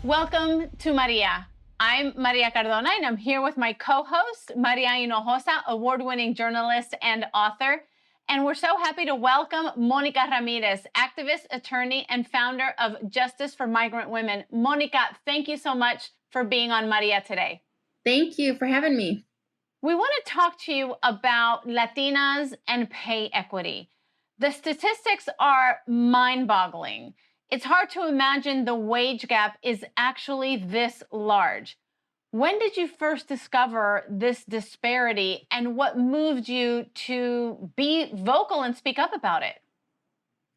Welcome to Maria. I'm Maria Cardona, and I'm here with my co-host, Maria Hinojosa, award-winning journalist and author. And we're so happy to welcome Mónica Ramírez, activist, attorney, and founder of Justice for Migrant Women. Mónica, thank you so much for being on Maria today. Thank you for having me. We want to talk to you about Latinas and pay equity. The statistics are mind-boggling. It's hard to imagine the wage gap is actually this large. When did you first discover this disparity, and what moved you to be vocal and speak up about it?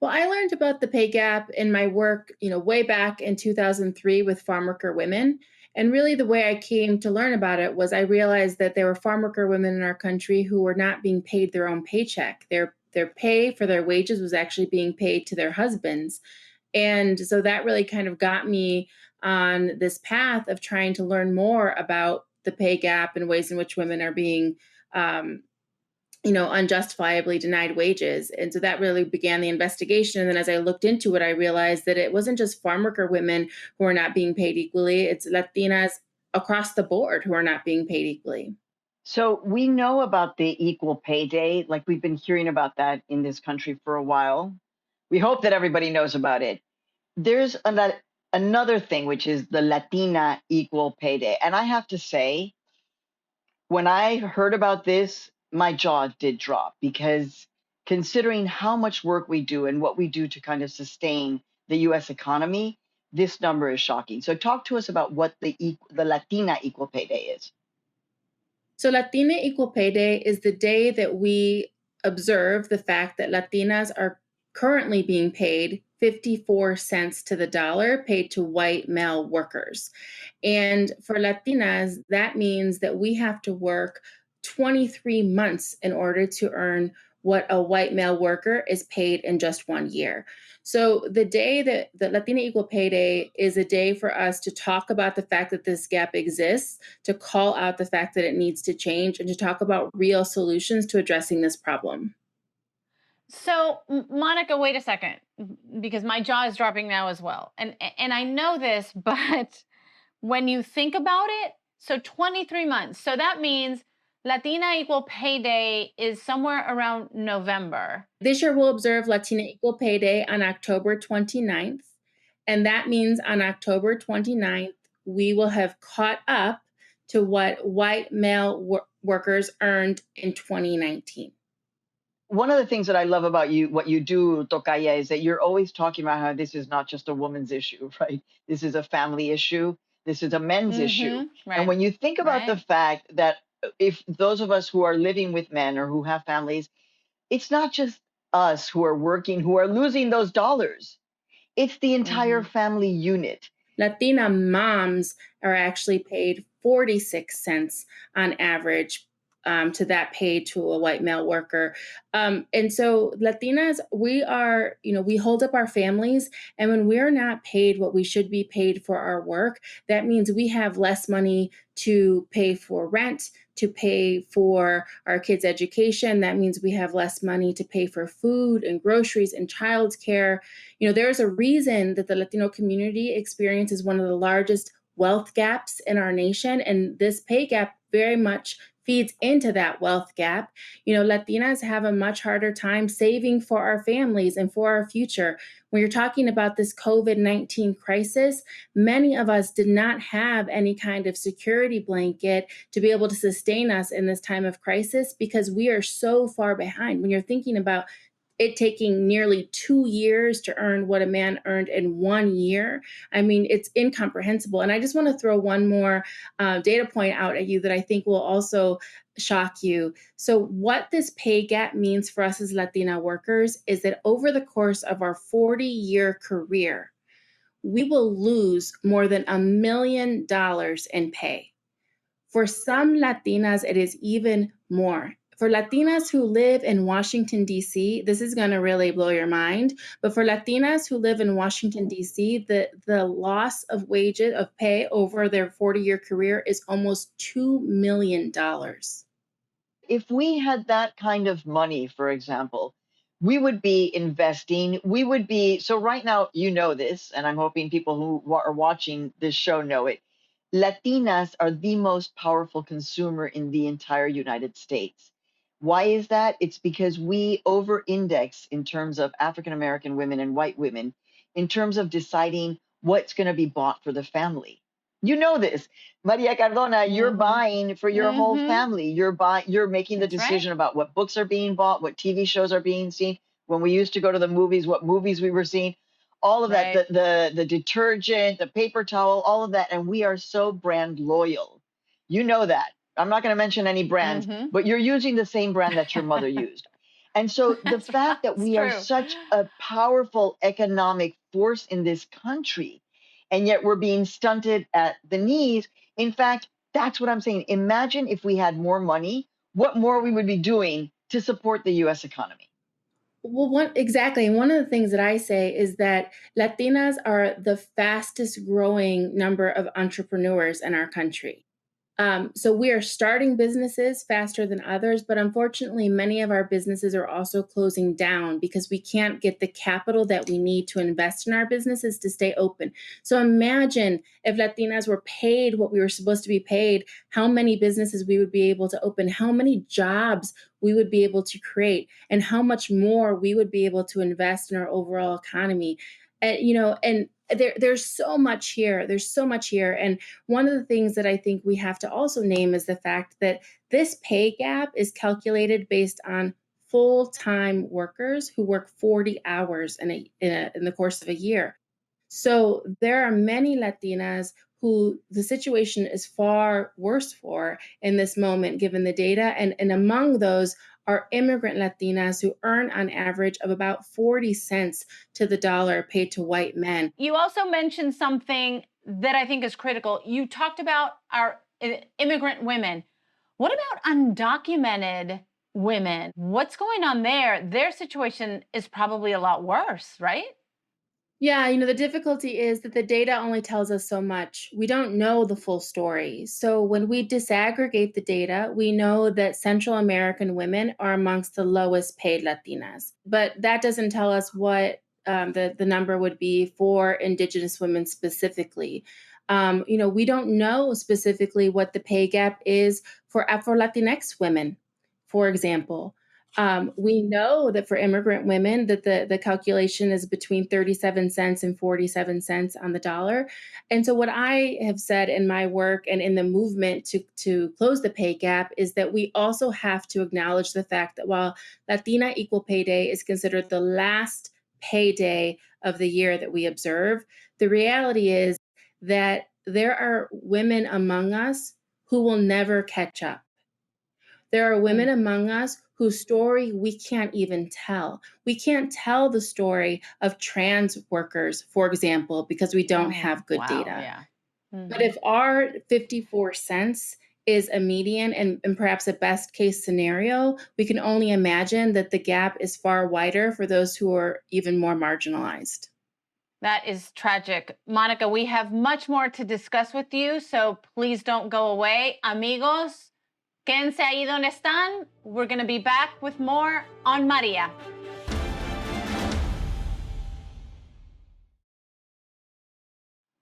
Well, I learned about the pay gap in my work, way back in 2003 with farm worker women. And really, the way I came to learn about it was I realized that there were farm worker women in our country who were not being paid their own paycheck. Their pay for their wages was actually being paid to their husbands. And so that really kind of got me on this path of trying to learn more about the pay gap and ways in which women are being um, unjustifiably denied wages. And so that really began the investigation. And then as I looked into it, I realized that it wasn't just farm worker women who are not being paid equally, it's Latinas across the board who are not being paid equally. So we know about the equal pay day, like we've been hearing about that in this country for a while. We hope that everybody knows about it. There's another thing, which is the Latina equal pay day. And I have to say, when I heard about this, my jaw did drop because considering how much work we do and what we do to kind of sustain the US economy, this number is shocking. So talk to us about what the Latina equal pay day is. So Latina Equal Pay Day is the day that we observe the fact that Latinas are currently being paid 54 cents to the dollar paid to white male workers. And for Latinas, that means that we have to work 23 months in order to earn what a white male worker is paid in just 1 year. So the day that the Latina Equal Pay Day is a day for us to talk about the fact that this gap exists, to call out the fact that it needs to change, and to talk about real solutions to addressing this problem. So, Monica, wait a second, because my jaw is dropping now as well. And I know this, but when you think about it, so 23 months. So that means Latina Equal Pay Day is somewhere around November. This year, we'll observe Latina Equal Pay Day on October 29th. And that means on October 29th, we will have caught up to what white male workers earned in 2019. One of the things that I love about you, what you do, Tocaya, is that you're always talking about how this is not just a woman's issue, right? This is a family issue. This is a men's issue. Right. And when you think about the fact that if those of us who are living with men or who have families, it's not just us who are working, who are losing those dollars. It's the entire family unit. Latina moms are actually paid 46 cents on average to that paid to a white male worker. And so Latinas, we hold up our families. And when we're not paid what we should be paid for our work, that means we have less money to pay for rent, to pay for our kids' education. That means we have less money to pay for food and groceries and childcare. There's a reason that the Latino community experiences one of the largest wealth gaps in our nation. And this pay gap very much feeds into that wealth gap. Latinas have a much harder time saving for our families and for our future. When you're talking about this COVID-19 crisis, many of us did not have any kind of security blanket to be able to sustain us in this time of crisis because we are so far behind. When you're thinking about it taking nearly 2 years to earn what a man earned in 1 year. I mean, it's incomprehensible. And I just want to throw one more data point out at you that I think will also shock you. So what this pay gap means for us as Latina workers is that over the course of our 40-year career, we will lose more than $1 million in pay. For some Latinas, it is even more. For Latinas who live in Washington, D.C., this is going to really blow your mind. But for Latinas who live in Washington, D.C., the loss of wages, of pay over their 40-year career is almost $2 million. If we had that kind of money, for example, we would be investing. We would be, so right now, you know this, and I'm hoping people who are watching this show know it. Latinas are the most powerful consumer in the entire United States. Why is that? It's because we over index in terms of African American women and white women, in terms of deciding what's going to be bought for the family. You know this. Maria Cardona, you're buying for your whole family. You're making the That's right. decision about what books are being bought, what TV shows are being seen. When we used to go to the movies, what movies we were seeing, all of that, Right. the detergent, the paper towel, all of that, and we are so brand loyal. You know that. I'm not going to mention any brands, but you're using the same brand that your mother used. And so the fact that That's we are true. such a powerful economic force in this country, and yet we're being stunted at the knees. In fact, that's what I'm saying. Imagine if we had more money, what more we would be doing to support the US economy. Well, exactly. And one of the things that I say is that Latinas are the fastest growing number of entrepreneurs in our country. So we are starting businesses faster than others, but unfortunately, many of our businesses are also closing down because we can't get the capital that we need to invest in our businesses to stay open. So imagine if Latinas were paid what we were supposed to be paid, how many businesses we would be able to open, how many jobs we would be able to create, and how much more we would be able to invest in our overall economy. And there's so much here. There's so much here. And one of the things that I think we have to also name is the fact that this pay gap is calculated based on full-time workers who work 40 hours in the course of a year. So there are many Latinas who the situation is far worse for in this moment, given the data. And among those are immigrant Latinas who earn on average of about 40 cents to the dollar paid to white men. You also mentioned something that I think is critical. You talked about our immigrant women. What about undocumented women? What's going on there? Their situation is probably a lot worse, right? Yeah, the difficulty is that the data only tells us so much. We don't know the full story. So when we disaggregate the data, we know that Central American women are amongst the lowest paid Latinas. But that doesn't tell us what the number would be for Indigenous women specifically. We don't know specifically what the pay gap is for Afro Latinx women, for example. We know that for immigrant women that the calculation is between 37 cents and 47 cents on the dollar. And so what I have said in my work and in the movement to close the pay gap is that we also have to acknowledge the fact that while Latina Equal Pay Day is considered the last payday of the year that we observe, the reality is that there are women among us who will never catch up. There are women among us whose story we can't even tell. We can't tell the story of trans workers, for example, because we don't have good data. Yeah. But if our 54 cents is a median and perhaps a best case scenario, we can only imagine that the gap is far wider for those who are even more marginalized. That is tragic. Monica, we have much more to discuss with you, so please don't go away. Amigos, quédense ahí donde están. We're going to be back with more on Maria.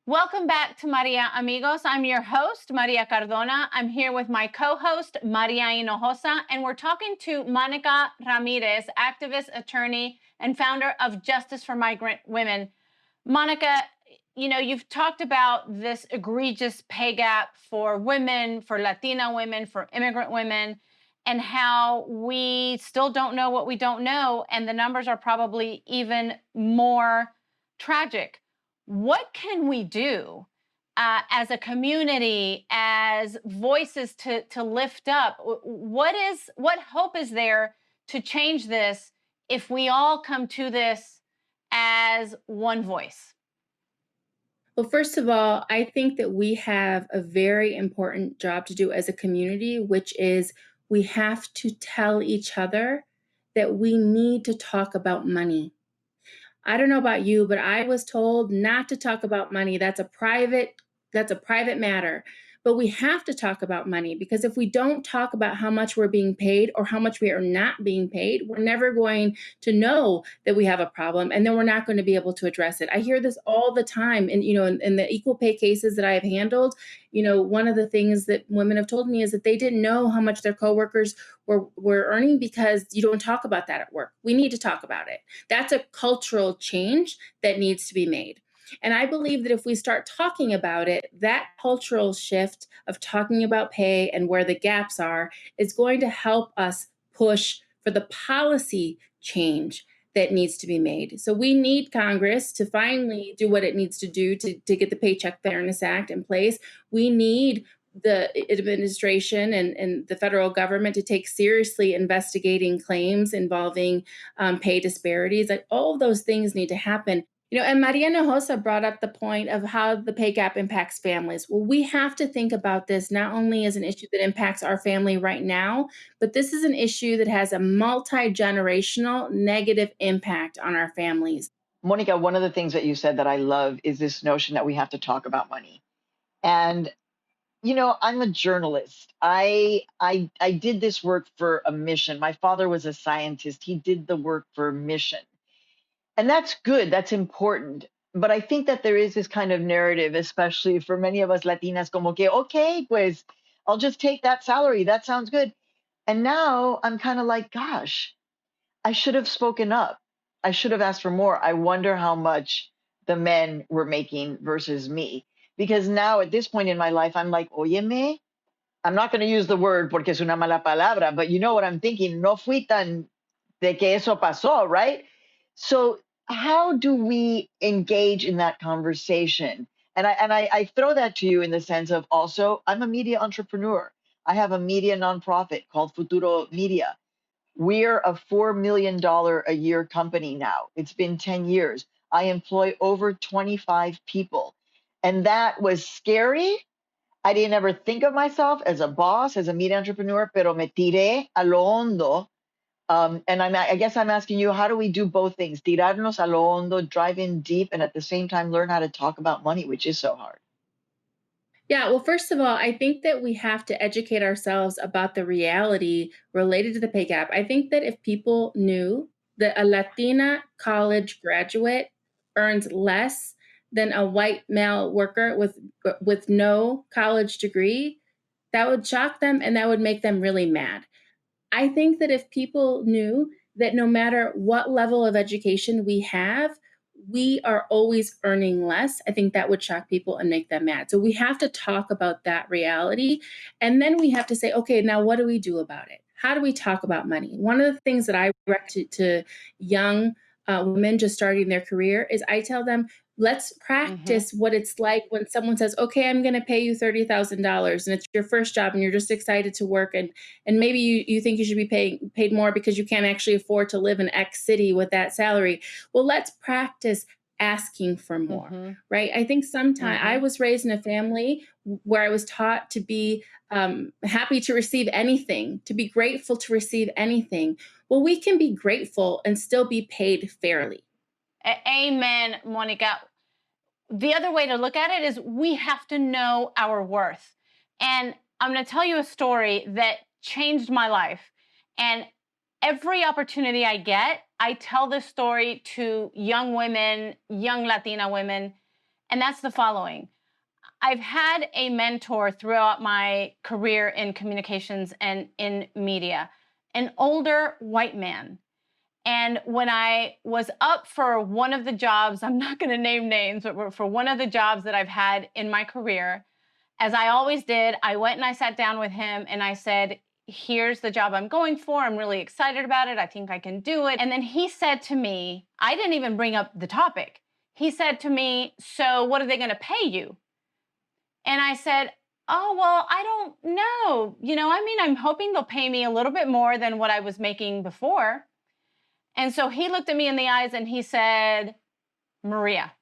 Welcome back to Maria, amigos. I'm your host, Maria Cardona. I'm here with my co-host, Maria Hinojosa, and we're talking to Mónica Ramírez, activist, attorney, and founder of Justice for Migrant Women. Monica, you've talked about this egregious pay gap for women, for Latina women, for immigrant women, and how we still don't know what we don't know, and the numbers are probably even more tragic. What can we do as a community, as voices to lift up? What hope is there to change this if we all come to this as one voice? Well, first of all, I think that we have a very important job to do as a community, which is we have to tell each other that we need to talk about money. I don't know about you, but I was told not to talk about money. That's a private matter. But we have to talk about money, because if we don't talk about how much we're being paid or how much we are not being paid, we're never going to know that we have a problem, and then we're not going to be able to address it. I hear this all the time, and in the equal pay cases that I have handled, one of the things that women have told me is that they didn't know how much their coworkers were earning, because you don't talk about that at work. We need to talk about it. That's a cultural change that needs to be made. And I believe that if we start talking about it, that cultural shift of talking about pay and where the gaps are is going to help us push for the policy change that needs to be made. So we need Congress to finally do what it needs to do to get the Paycheck Fairness Act in place. We need the administration and the federal government to take seriously investigating claims involving pay disparities. Like, all of those things need to happen. And Maria Hinojosa brought up the point of how the pay gap impacts families. Well, we have to think about this not only as an issue that impacts our family right now, but this is an issue that has a multi-generational negative impact on our families. Monica, one of the things that you said that I love is this notion that we have to talk about money. And I'm a journalist. I did this work for a mission. My father was a scientist. He did the work for a mission. And that's good. That's important. But I think that there is this kind of narrative, especially for many of us Latinas, como que, okay, pues I'll just take that salary. That sounds good. And now I'm kind of like, gosh, I should have spoken up. I should have asked for more. I wonder how much the men were making versus me. Because now at this point in my life, I'm like, óyeme, I'm not going to use the word porque es una mala palabra, but you know what I'm thinking. No fui tan de que eso pasó, right? So how do we engage in that conversation? And I throw that to you in the sense of, also, I'm a media entrepreneur. I have a media nonprofit called Futuro Media. We're a $4 million a year company now. It's been 10 years. I employ over 25 people. And that was scary. I didn't ever think of myself as a boss, as a media entrepreneur, pero me tiré a lo hondo. And I guess I'm asking you, how do we do both things? Tirarnos a lo hondo, drive in deep, and at the same time learn how to talk about money, which is so hard. Yeah, well, first of all, I think that we have to educate ourselves about the reality related to the pay gap. I think that if people knew that a Latina college graduate earns less than a white male worker with no college degree, that would shock them, and that would make them really mad. I think that if people knew that no matter what level of education we have, we are always earning less, I think that would shock people and make them mad. So we have to talk about that reality. And then we have to say, okay, now what do we do about it? How do we talk about money? One of the things that I recommend to young women just starting their career is I tell them, let's practice what it's like when someone says, okay, I'm going to pay you $30,000 and it's your first job and you're just excited to work. And maybe you think you should be paid more because you can't actually afford to live in X city with that salary. Well, let's practice asking for more, right? I think sometimes I was raised in a family where I was taught to be happy to receive anything, to be grateful to receive anything. Well, we can be grateful and still be paid fairly. Amen, Monica. The other way to look at it is we have to know our worth. And I'm going to tell you a story that changed my life. And every opportunity I get, I tell this story to young women, young Latina women, and that's the following. I've had a mentor throughout my career in communications and in media, an older white man. And when I was up for one of the jobs, I'm not going to name names, but for one of the jobs that I've had in my career, as I always did, I went and I sat down with him and I said, here's the job I'm going for. I'm really excited about it. I think I can do it. And then he said to me, I didn't even bring up the topic. He said to me, so what are they going to pay you? And I said, oh, well, I don't know. I'm hoping they'll pay me a little bit more than what I was making before. And so he looked at me in the eyes and he said, Maria,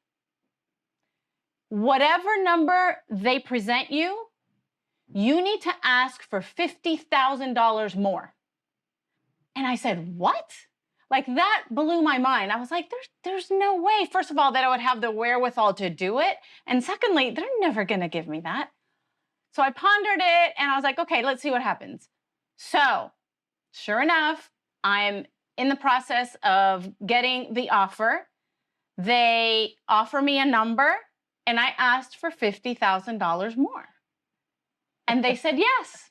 whatever number they present you, you need to ask for $50,000 more. And I said, what? Like, that blew my mind. I was like, there's no way, first of all, that I would have the wherewithal to do it. And secondly, they're never going to give me that. So I pondered it and I was like, okay, let's see what happens. So sure enough, I'm in the process of getting the offer. They offer me a number and I asked for $50,000 more. And they said yes.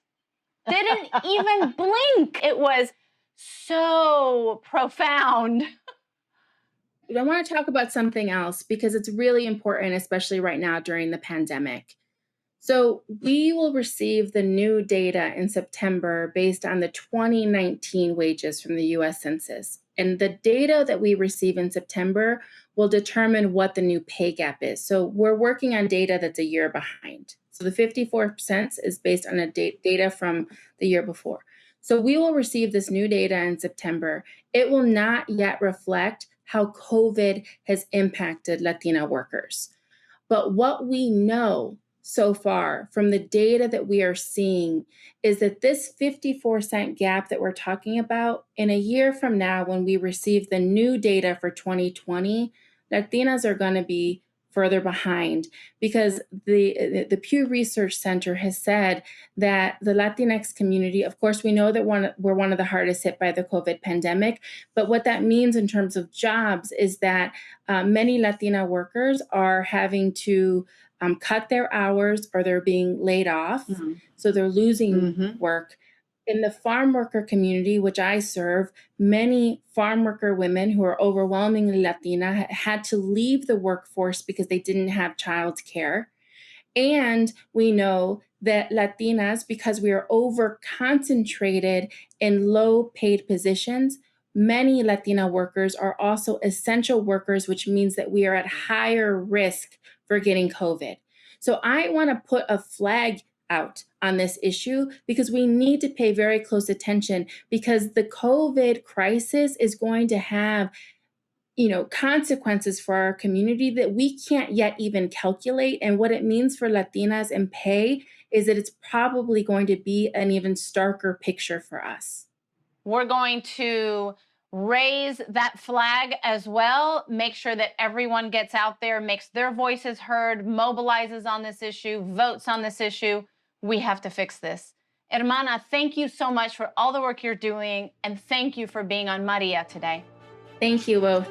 Didn't even blink. It was so profound. I want to talk about something else because it's really important, especially right now during the pandemic. So we will receive the new data in September based on the 2019 wages from the US Census. And the data that we receive in September will determine what the new pay gap is. So we're working on data that's a year behind. So the 54% is based on data from the year before. So we will receive this new data in September. It will not yet reflect how COVID has impacted Latina workers. But what we know so far from the data that we are seeing is that this 54% gap that we're talking about, in a year from now, when we receive the new data for 2020, Latinas are going to be further behind because the Pew Research Center has said that the Latinx community, of course, we know that we're one of the hardest hit by the COVID pandemic, but what that means in terms of jobs is that many Latina workers are having to cut their hours or they're being laid off. Mm-hmm. So they're losing work. In the farm worker community, which I serve, many farm worker women who are overwhelmingly Latina had to leave the workforce because they didn't have childcare. And we know that Latinas, because we are over concentrated in low paid positions, many Latina workers are also essential workers, which means that we are at higher risk for getting COVID. So I want to put a flag out on this issue because we need to pay very close attention because the COVID crisis is going to have consequences for our community that we can't yet even calculate. And what it means for Latinas in pay is that it's probably going to be an even starker picture for us. We're going to raise that flag as well, make sure that everyone gets out there, makes their voices heard, mobilizes on this issue, votes on this issue. We have to fix this. Hermana, thank you so much for all the work you're doing, and thank you for being on Maria today. Thank you, Will.